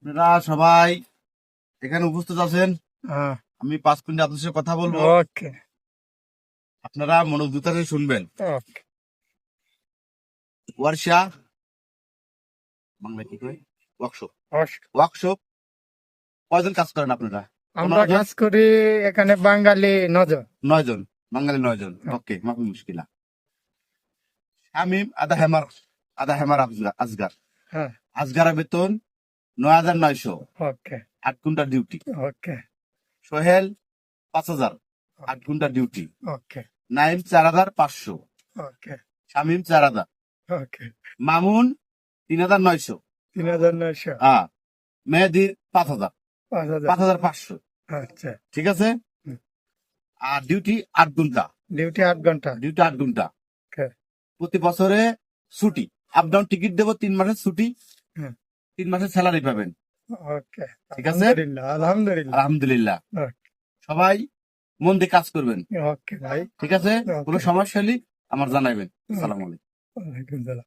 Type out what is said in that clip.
আপনারা সবাই এখানে উপস্থিত আছেন। হ্যাঁ, আমি 5 মিনিট আপনাদের সাথে কথা বলবো, ওকে আপনারা মনোযোগ দিয়ে শুনবেন। ওকে। ওয়ার্কশা বাংলা কি কয়? ওয়ার্কশপ। অস- ওয়ার্কশপ কয়জন কাজ করেন আপনারা? আমরা 15 জন? কাজ করি এখানে বাঙালি নজর। 9 জন, বাঙালি 9 জন। ওকে, মাফি মুশকিলা। শামিম আদা হেমার আজগার। হ্যাঁ, আজগারের বেতন 9,900, ওকে 8 ঘন্টা ডিউটি। ওকে সোহেল 5,000, 8 ঘন্টা ডিউটি। ওকে নাইম 4,500, ওকে শামিম 4,000, ওকে। মামুন 3,900, 3,900। মেহেদির 5,000, 5,000। 5,500। আচ্ছা, ঠিক আছে। হুম। আর ডিউটি 8 ঘন্টা। ডিউটি 8 ঘন্টা। ডিউটি 8 ঘন্টা। ওকে প্রতি বছরে ছুটি, আপ ডাউন টিকিট দেবো, 3 মাসের ছুটি, হুম, 3 মাসের স্যালারি পাবেন। ওকে। ঠিক আছে? আলহামদুলিল্লাহ আলহামদুলিল্লাহ। আলহামদুলিল্লাহ। সবাই মন দিয়ে কাজ করবেন। ওকে ভাই। ঠিক আছে? কোনো ওকে। সমস্যা হলে আমার জানাবেন। সালাম আলাইকুম। ওয়ালাইকুম সালাম।